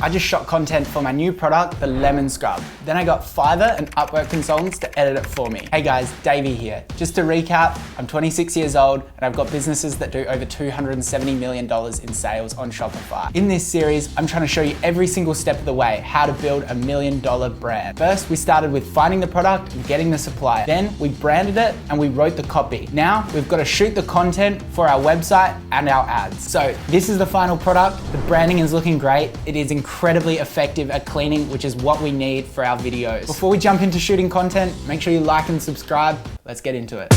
I just shot content for my new product, the lemon scrub. Then I got Fiverr and Upwork consultants to edit it for me. Hey guys, Davie here. Just to recap, I'm 26 years old and I've got businesses that do over $270 million in sales on Shopify. In this series, I'm trying to show you every single step of the way how to build $1 million brand. First, we started with finding the product and getting the supplier. Then we branded it and we wrote the copy. Now we've got to shoot the content for our website and our ads. So this is the final product. The branding is looking great. It is incredibly effective at cleaning, which is what we need for our videos. Before we jump into shooting content, make sure you like and subscribe. Let's get into it.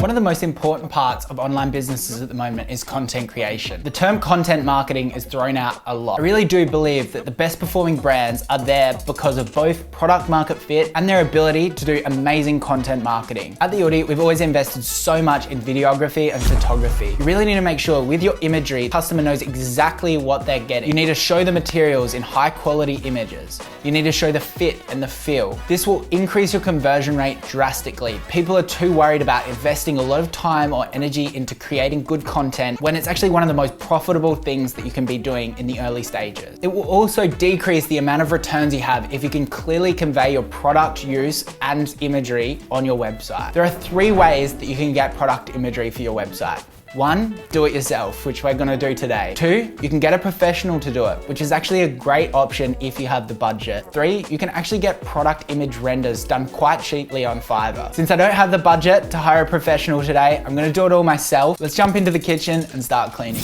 One of the most important parts of online businesses at the moment is content creation. The term content marketing is thrown out a lot. I really do believe that the best performing brands are there because of both product market fit and their ability to do amazing content marketing. At The Audi, we've always invested so much in videography and photography. You really need to make sure with your imagery, the customer knows exactly what they're getting. You need to show the materials in high quality images. You need to show the fit and the feel. This will increase your conversion rate drastically. People are too worried about investing a lot of time or energy into creating good content when it's actually one of the most profitable things that you can be doing in the early stages. It will also decrease the amount of returns you have if you can clearly convey your product use and imagery on your website. There are 3 ways that you can get product imagery for your website. 1, do it yourself, which we're gonna do today. 2, you can get a professional to do it, which is actually a great option if you have the budget. 3, you can actually get product image renders done quite cheaply on Fiverr. Since I don't have the budget to hire a professional today, I'm gonna do it all myself. Let's jump into the kitchen and start cleaning.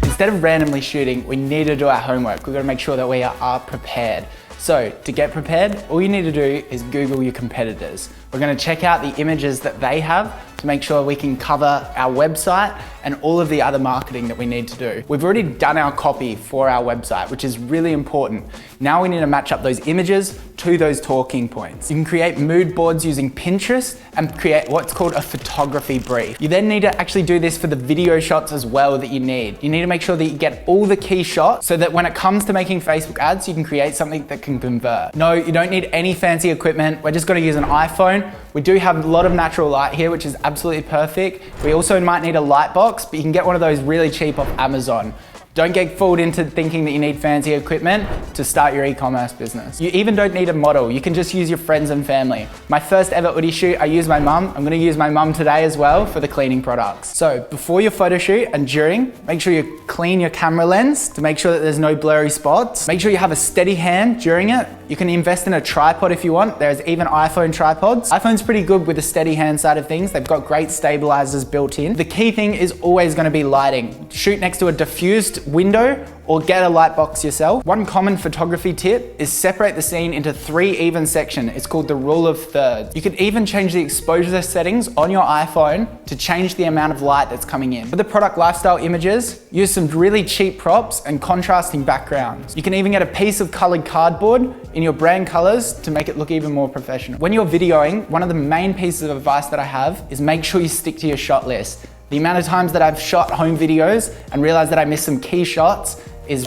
Instead of randomly shooting, we need to do our homework. We've got to make sure that we are prepared. So to get prepared, all you need to do is Google your competitors. We're going to check out the images that they have to make sure we can cover our website and all of the other marketing that we need to do. We've already done our copy for our website, which is really important. Now we need to match up those images to those talking points. You can create mood boards using Pinterest and create what's called a photography brief. You then need to actually do this for the video shots as well that you need. You need to make sure that you get all the key shots so that when it comes to making Facebook ads, you can create something that can convert. No, you don't need any fancy equipment. We're just going to use an iPhone. We do have a lot of natural light here, which is absolutely perfect. We also might need a light box, but you can get one of those really cheap off Amazon. Don't get fooled into thinking that you need fancy equipment to start your e-commerce business. You even don't need a model. You can just use your friends and family. My first ever Audi shoot, I used my mum. I'm gonna use my mum today as well for the cleaning products. So before your photo shoot and during, make sure you clean your camera lens to make sure that there's no blurry spots. Make sure you have a steady hand during it. You can invest in a tripod if you want. There's even iPhone tripods. iPhone's pretty good with the steady hand side of things. They've got great stabilizers built in. The key thing is always gonna be lighting. Shoot next to a diffused window or get a light box yourself. One common photography tip is separate the scene into 3 even sections. It's called the rule of thirds. You can even change the exposure settings on your iPhone to change the amount of light that's coming in. For the product lifestyle images, use some really cheap props and contrasting backgrounds. You can even get a piece of colored cardboard in your brand colors to make it look even more professional. When you're videoing, one of the main pieces of advice that I have is make sure you stick to your shot list. The amount of times that I've shot home videos and realized that I missed some key shots is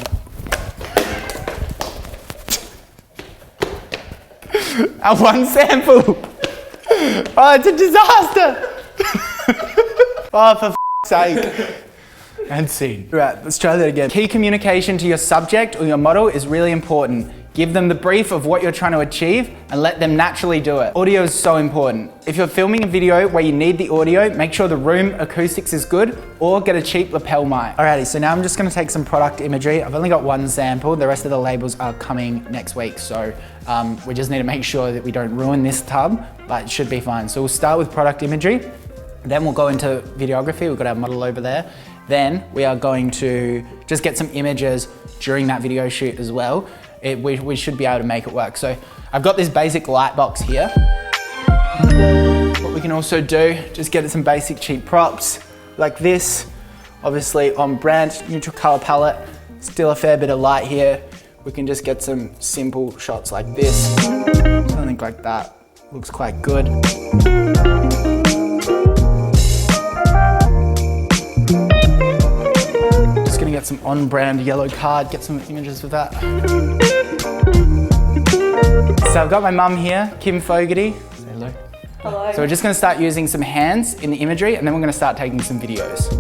our one sample. Oh, it's a disaster. Oh, for f***'s sake. And scene. Right, let's try that again. Key communication to your subject or your model is really important. Give them the brief of what you're trying to achieve and let them naturally do it. Audio is so important. If you're filming a video where you need the audio, make sure the room acoustics is good or get a cheap lapel mic. Alrighty, so now I'm just gonna take some product imagery. I've only got 1 sample. The rest of the labels are coming next week. So we just need to make sure that we don't ruin this tub, but it should be fine. So we'll start with product imagery. Then we'll go into videography. We've got our model over there. Then we are going to just get some images during that video shoot as well. We should be able to make it work. So I've got this basic light box here. What we can also do, just get some basic cheap props like this. Obviously on brand, neutral color palette, still a fair bit of light here. We can just get some simple shots like this. Something like that, looks quite good. Just gonna get some on-brand yellow card, get some images with that. So I've got my mum here, Fogarty. Say hello. Hello. So we're just gonna start using some hands in the imagery, and then we're gonna start taking some videos.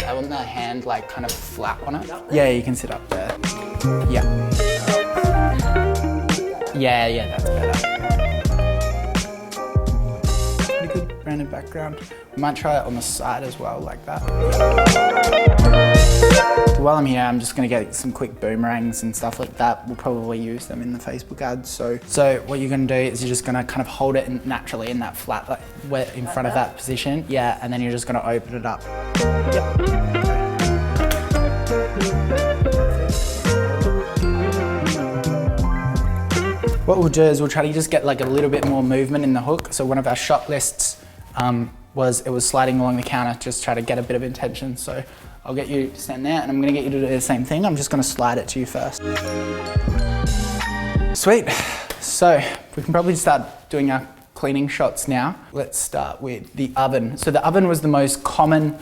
I want the hand like kind of flat on it. Yeah, you can sit up there. Yeah. Yeah, that's better. Pretty good random background. We might try it on the side as well, like that. So while I'm here, I'm just gonna get some quick boomerangs and stuff like that. We'll probably use them in the Facebook ads. So what you're gonna do is you're just gonna kind of hold it naturally in that flat, like in front of that position. Yeah, and then you're just gonna open it up. Yep. What we'll do is we'll try to just get like a little bit more movement in the hook. So one of our shot lists was sliding along the counter, just try to get a bit of intention. So I'll get you to stand there, and I'm gonna get you to do the same thing. I'm just gonna slide it to you first. Sweet. So we can probably start doing our cleaning shots now. Let's start with the oven. So the oven was the most common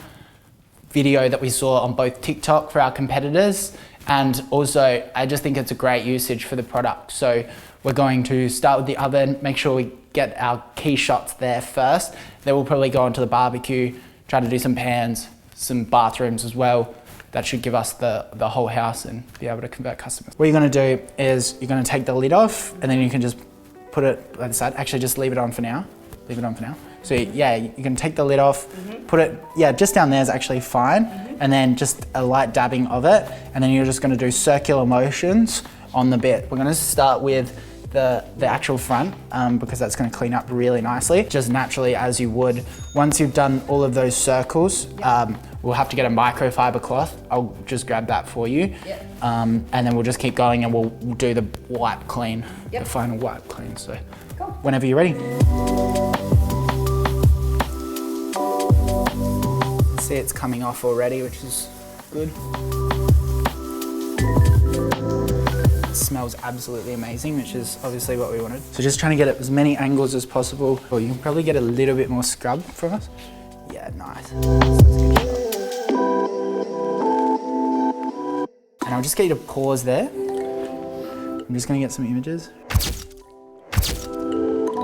video that we saw on both TikTok for our competitors, and also I just think it's a great usage for the product. So we're going to start with the oven, make sure we get our key shots there first. Then we'll probably go onto the barbecue, try to do some pans, some bathrooms as well. That should give us the whole house and be able to convert customers. What you're gonna do is you're gonna take the lid off, and then you can just put it by the side. Actually, just leave it on for now. Leave it on for now. So yeah, you can take the lid off, put it, just down there is actually fine. And then just a light dabbing of it. And then you're just gonna do circular motions on the bit. We're gonna start with the actual front because that's gonna clean up really nicely, just naturally as you would. Once you've done all of those circles, we'll have to get a microfiber cloth. I'll just grab that for you. And then we'll just keep going, and we'll do the wipe clean, the final wipe clean. So whenever you're ready. See, it's coming off already, which is good. It smells absolutely amazing, which is obviously what we wanted. So just trying to get it as many angles as possible. Or you can probably get a little bit more scrub from us. Yeah, nice. And I'll just get you to pause there. I'm just gonna get some images.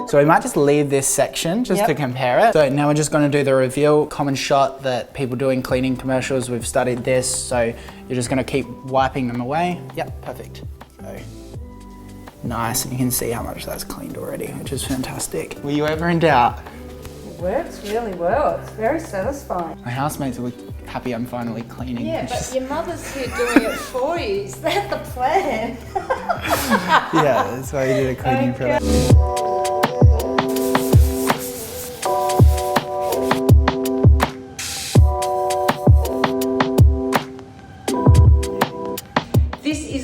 So we might just leave this section just to compare it. So now we're just gonna do the reveal, common shot that people do in cleaning commercials. We've studied this, so you're just gonna keep wiping them away. Yep, perfect. So, nice, and you can see how much that's cleaned already, which is fantastic. Were you ever in doubt? It works really well. It's very satisfying. My housemates will be happy I'm finally cleaning. Yeah, but your mother's here doing it for you. Is that the plan? Yeah, that's why you did a cleaning product.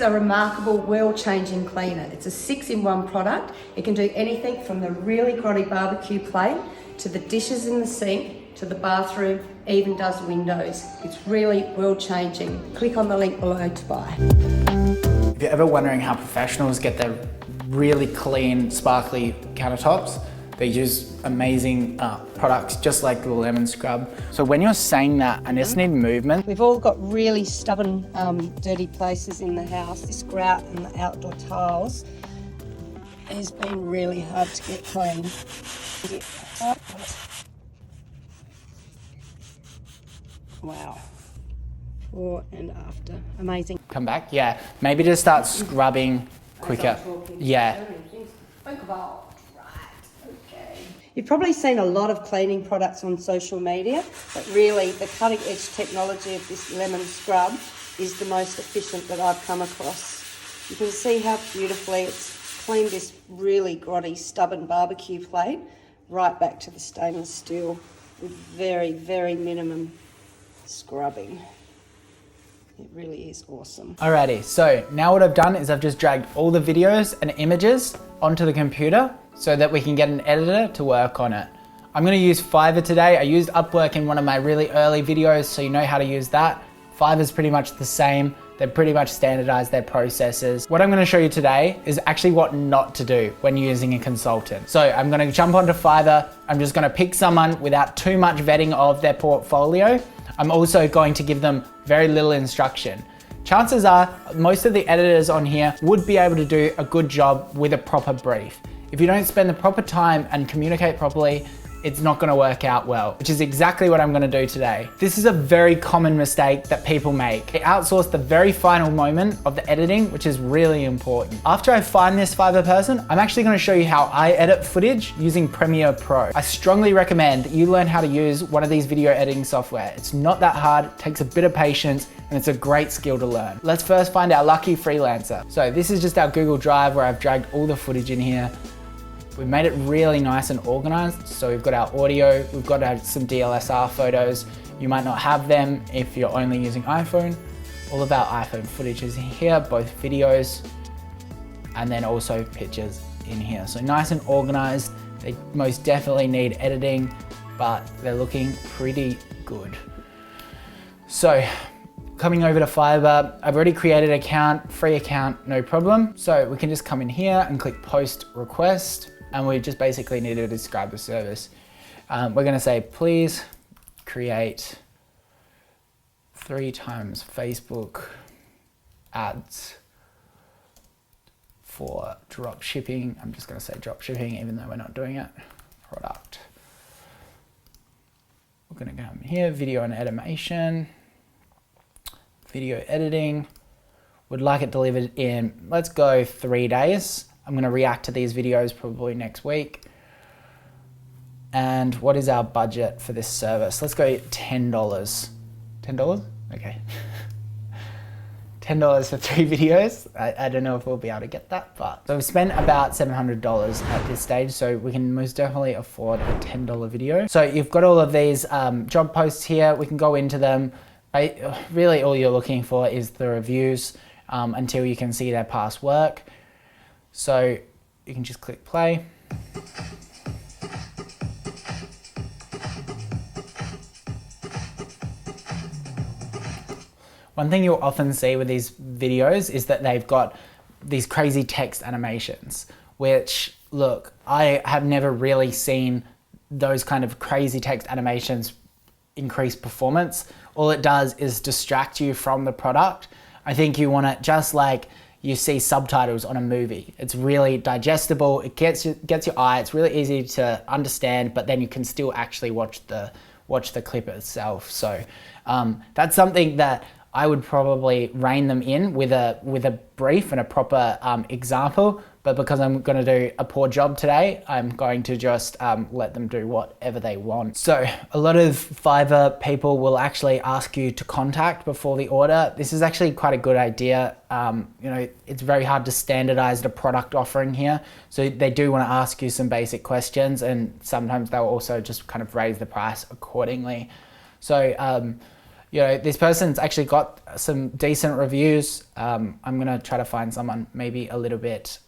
A remarkable, world-changing cleaner. It's a 6-in-1 product. It can do anything from the really grotty barbecue plate to the dishes in the sink to the bathroom, even does windows. It's really world-changing. Click on the link below to buy. If you're ever wondering how professionals get their really clean, sparkly countertops, they use amazing products just like the lemon scrub. So when you're saying that, I just need movement. We've all got really stubborn, dirty places in the house. This grout and the outdoor tiles has been really hard to get clean. Wow. Before and after. Amazing. Come back, yeah. Maybe just start scrubbing quicker. Yeah. You've probably seen a lot of cleaning products on social media, but really the cutting edge technology of this lemon scrub is the most efficient that I've come across. You can see how beautifully it's cleaned this really grotty, stubborn barbecue plate right back to the stainless steel with very, very minimum scrubbing. It really is awesome. Alrighty, so now what I've done is I've just dragged all the videos and images onto the computer so that we can get an editor to work on it. I'm gonna use Fiverr today. I used Upwork in one of my really early videos, so you know how to use that. Fiverr's pretty much the same. They've pretty much standardized their processes. What I'm gonna show you today is actually what not to do when using a consultant. So I'm gonna jump onto Fiverr. I'm just gonna pick someone without too much vetting of their portfolio. I'm also going to give them very little instruction. Chances are most of the editors on here would be able to do a good job with a proper brief. If you don't spend the proper time and communicate properly, it's not gonna work out well, which is exactly what I'm gonna do today. This is a very common mistake that people make. They outsource the very final moment of the editing, which is really important. After I find this Fiverr person, I'm actually gonna show you how I edit footage using Premiere Pro. I strongly recommend that you learn how to use one of these video editing software. It's not that hard, it takes a bit of patience, and it's a great skill to learn. Let's first find our lucky freelancer. So this is just our Google Drive where I've dragged all the footage in here. We've made it really nice and organized. So we've got our audio, we've got some DLSR photos. You might not have them if you're only using iPhone. All of our iPhone footage is in here, both videos and then also pictures in here. So nice and organized. They most definitely need editing, but they're looking pretty good. So coming over to Fiverr, I've already created an account, free account, no problem. So we can just come in here and click post request. And we just basically need to describe the service. We're gonna say, please create 3 times Facebook ads for drop shipping. I'm just gonna say drop shipping, even though we're not doing it. Product. We're gonna come here, video and animation, video editing. Would like it delivered in, let's go 3 days. I'm gonna react to these videos probably next week. And what is our budget for this service? Let's go $10. $10? Okay. $10 for 3 videos. I don't know if we'll be able to get that, but. So we've spent about $700 at this stage, so we can most definitely afford a $10 video. So you've got all of these job posts here. We can go into them. Really all you're looking for is the reviews until you can see their past work. So you can just click play. One thing you'll often see with these videos is that they've got these crazy text animations, which, look, I have never really seen those kind of crazy text animations increase performance. All it does is distract you from the product. I think you want it just like you see subtitles on a movie. It's really digestible, it gets your eye, it's really easy to understand, but then you can still actually watch the clip itself. So that's something that I would probably rein them in with a brief and a proper example, but because I'm gonna do a poor job today, I'm going to just let them do whatever they want. So a lot of Fiverr people will actually ask you to contact before the order. This is actually quite a good idea. You know, it's very hard to standardize the product offering here. So they do wanna ask you some basic questions, and sometimes they'll also just kind of raise the price accordingly. So, you know, this person's actually got some decent reviews. I'm gonna try to find someone maybe a little bit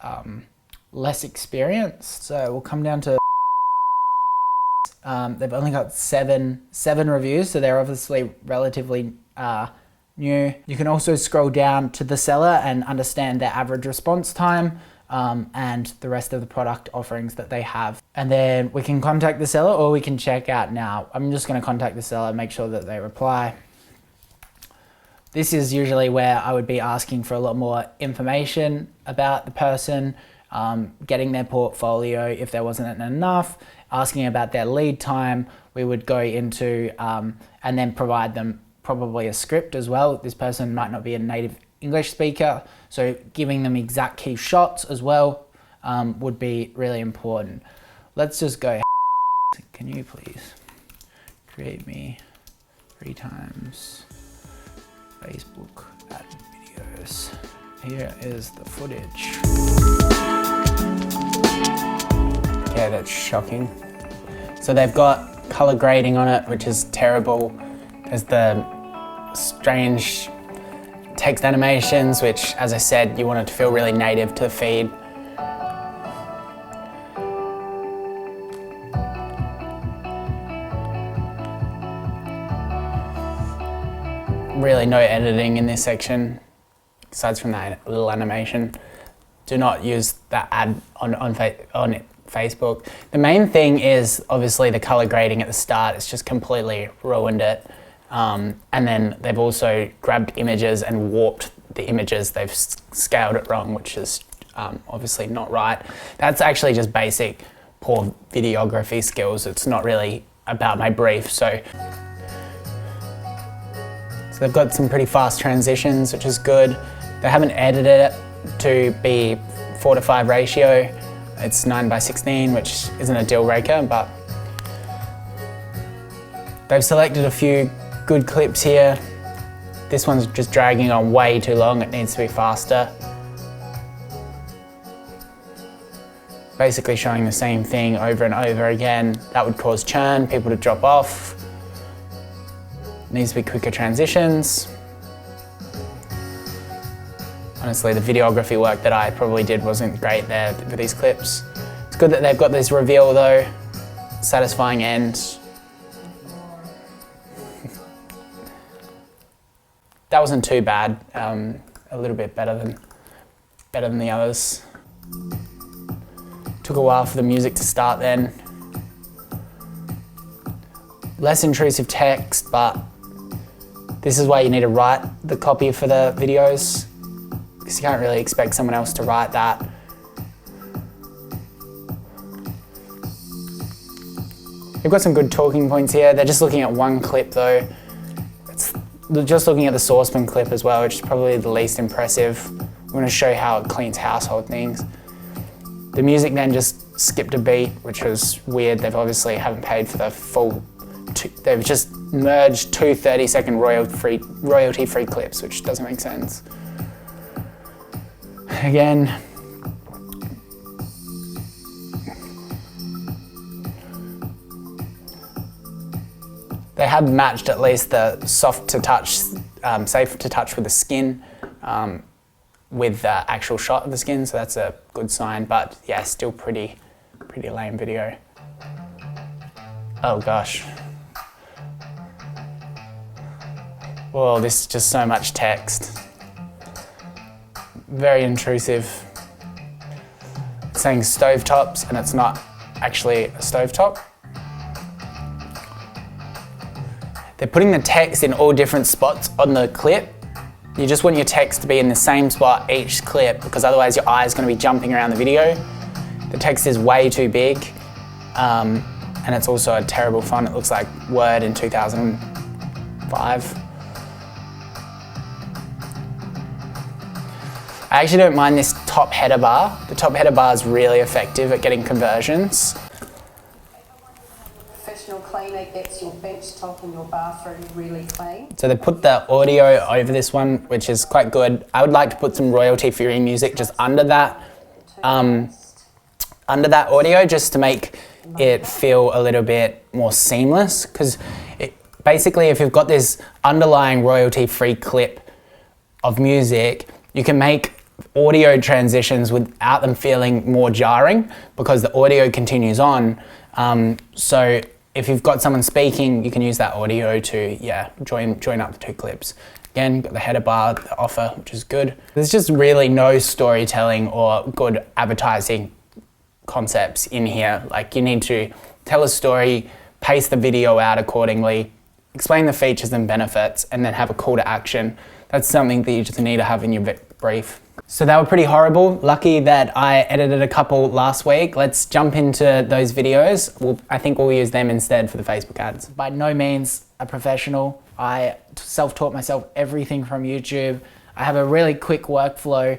less experienced. So we'll come down to, they've only got seven reviews, so they're obviously relatively new. You can also scroll down to the seller and understand their average response time and the rest of the product offerings that they have. And then we can contact the seller or we can check out now. I'm just gonna contact the seller, make sure that they reply. This is usually where I would be asking for a lot more information about the person, getting their portfolio if there wasn't enough, asking about their lead time. We would go into and then provide them probably a script as well. This person might not be a native English speaker, so giving them exact key shots as well would be really important. Let's just go, can you please create me 3 times Facebook ad videos. Here is the footage. Yeah, that's shocking. So they've got color grading on it, which is terrible. There's the strange text animations, which, as I said, you want it to feel really native to the feed. Really no editing in this section, besides from that little animation. Do not use that ad on Facebook. The main thing is obviously the color grading at the start. It's just completely ruined it. And then they've also grabbed images and warped the images. They've scaled it wrong, which is obviously not right. That's actually just basic poor videography skills. It's not really about my brief. So they've got some pretty fast transitions, which is good. They haven't edited it to be 4:5 ratio. It's 9:16, which isn't a deal breaker, but they've selected a few good clips here. This one's just dragging on way too long. It needs to be faster. Basically showing the same thing over and over again. That would cause churn, people to drop off. Needs to be quicker transitions. Honestly, the videography work that I probably did wasn't great there for these clips. It's good that they've got this reveal though, satisfying end. That wasn't too bad, a little bit better than the others. Took a while for the music to start then. Less intrusive text, but this is why you need to write the copy for the videos, because you can't really expect someone else to write that. You've got some good talking points here. They're just looking at one clip though. Just looking at the saucepan clip as well, which is probably the least impressive. I'm going to show how it cleans household things. The music then just skipped a beat, which was weird. They've obviously haven't paid for the full, they've just merged two 30-second royalty-free clips, which doesn't make sense. Again, they have matched at least the soft to touch, safe to touch with the skin, with the actual shot of the skin, so that's a good sign, but yeah, still pretty lame video. Oh gosh. Whoa, this is just so much text. Very intrusive. It's saying stovetops and it's not actually a stovetop. They're putting the text in all different spots on the clip. You just want your text to be in the same spot each clip, because otherwise your eye is going to be jumping around the video. The text is way too big, and it's also a terrible font. It looks like Word in 2005. I actually don't mind this top header bar. The top header bar is really effective at getting conversions. Cleaner gets your bench top and your bathroom really clean. So they put the audio over this one, which is quite good. I would like to put some royalty-free music just under that audio, just to make it feel a little bit more seamless. Because basically, if you've got this underlying royalty-free clip of music, you can make audio transitions without them feeling more jarring, because the audio continues on. So if you've got someone speaking, you can use that audio to, join up the two clips. Again, got the header bar, the offer, which is good. There's just really no storytelling or good advertising concepts in here. Like, you need to tell a story, pace the video out accordingly, explain the features and benefits, and then have a call to action. That's something that you just need to have in your brief. So they were pretty horrible. Lucky that I edited a couple last week. Let's jump into those videos. I think we'll use them instead for the Facebook ads. By no means a professional. I self-taught myself everything from YouTube. I have a really quick workflow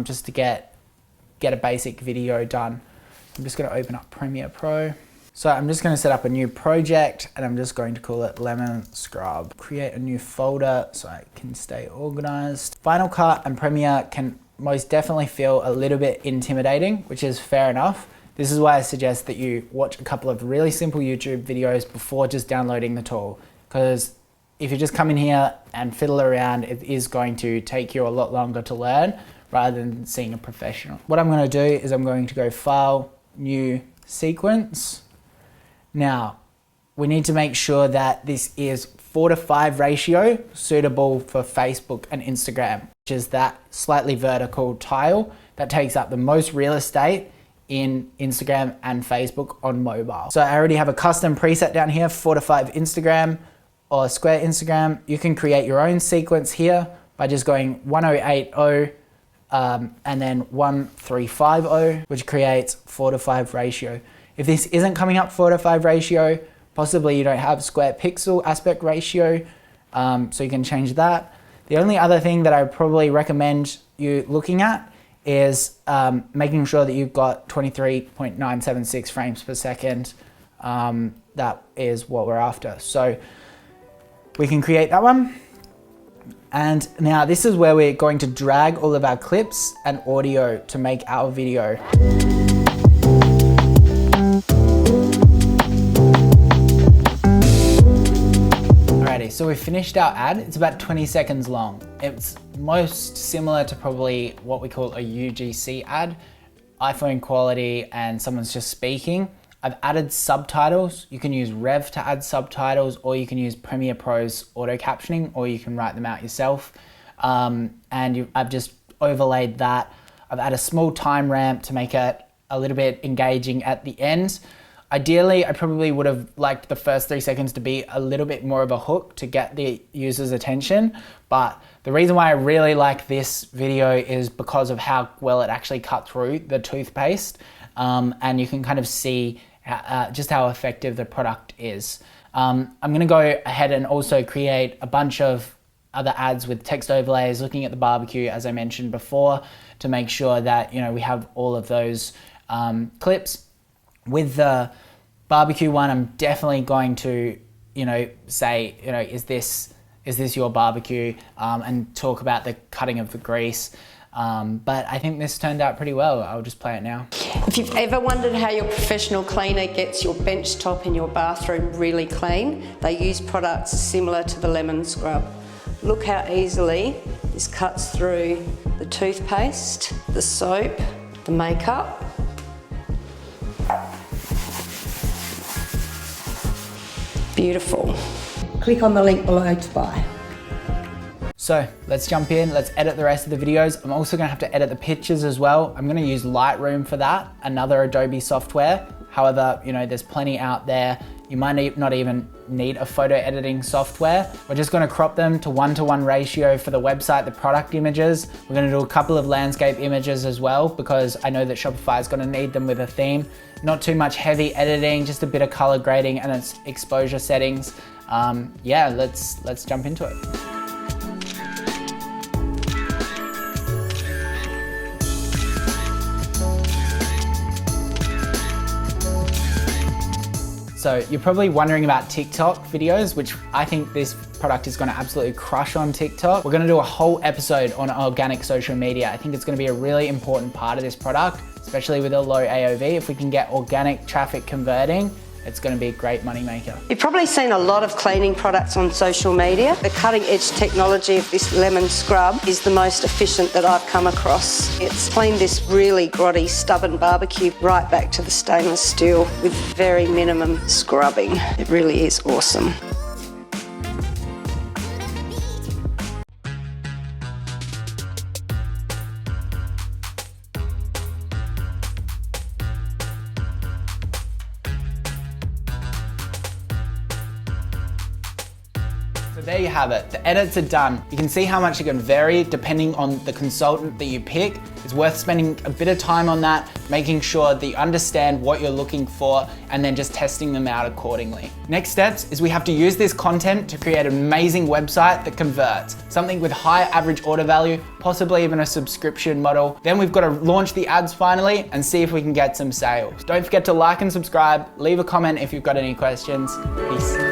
just to get a basic video done. I'm just gonna open up Premiere Pro. So I'm just going to set up a new project, and I'm just going to call it Lemon Scrub. Create a new folder so I can stay organized. Final Cut and Premiere can most definitely feel a little bit intimidating, which is fair enough. This is why I suggest that you watch a couple of really simple YouTube videos before just downloading the tool. Because if you just come in here and fiddle around, it is going to take you a lot longer to learn rather than seeing a professional. What I'm going to do is I'm going to go File, New Sequence. Now, we need to make sure that this is 4:5 ratio, suitable for Facebook and Instagram, which is that slightly vertical tile that takes up the most real estate in Instagram and Facebook on mobile. So I already have a custom preset down here, 4:5 Instagram or square Instagram. You can create your own sequence here by just going 1080 and then 1350, which creates 4:5 ratio. If this isn't coming up 4:5 ratio, possibly you don't have square pixel aspect ratio, so you can change that. The only other thing that I would probably recommend you looking at is making sure that you've got 23.976 frames per second. That is what we're after. So we can create that one. And now this is where we're going to drag all of our clips and audio to make our video. Alrighty, so we've finished our ad. It's about 20 seconds long. It's most similar to probably what we call a UGC ad, iPhone quality, and someone's just speaking. I've added subtitles. You can use Rev to add subtitles, or you can use Premiere Pro's auto captioning, or you can write them out yourself. I've just overlaid that. I've added a small time ramp to make it a little bit engaging at the end. Ideally, I probably would have liked the first 3 seconds to be a little bit more of a hook to get the user's attention. But the reason why I really like this video is because of how well it actually cut through the toothpaste. And you can kind of see just how effective the product is. I'm gonna go ahead and also create a bunch of other ads with text overlays, looking at the barbecue, as I mentioned before, to make sure that we have all of those clips. With the barbecue one, I'm definitely going to say, is this your barbecue, and talk about the cutting of the grease. But I think this turned out pretty well. I'll just play it now. If you've ever wondered how your professional cleaner gets your bench top in your bathroom really clean, they use products similar to the lemon scrub. Look how easily this cuts through the toothpaste, the soap, the makeup. Beautiful. Click on the link below to buy. So let's jump in, let's edit the rest of the videos. I'm also gonna have to edit the pictures as well. I'm gonna use Lightroom for that, another Adobe software. However, there's plenty out there. You might not even need a photo editing software. We're just gonna crop them to 1:1 ratio for the website, the product images. We're gonna do a couple of landscape images as well, because I know that Shopify is gonna need them with a theme. Not too much heavy editing, just a bit of color grading and its exposure settings. Yeah, let's jump into it. So you're probably wondering about TikTok videos, which I think this product is gonna absolutely crush on TikTok. We're gonna do a whole episode on organic social media. I think it's gonna be a really important part of this product, especially with a low AOV. If we can get organic traffic converting, it's going to be a great money maker. You've probably seen a lot of cleaning products on social media. The cutting edge technology of this lemon scrub is the most efficient that I've come across. It's cleaned this really grotty, stubborn barbecue right back to the stainless steel with very minimum scrubbing. It really is awesome. So there you have it, the edits are done. You can see how much it can vary depending on the consultant that you pick. It's worth spending a bit of time on that, making sure that you understand what you're looking for and then just testing them out accordingly. Next steps is we have to use this content to create an amazing website that converts, something with high average order value, possibly even a subscription model. Then we've got to launch the ads finally and see if we can get some sales. Don't forget to like and subscribe, leave a comment if you've got any questions. Peace.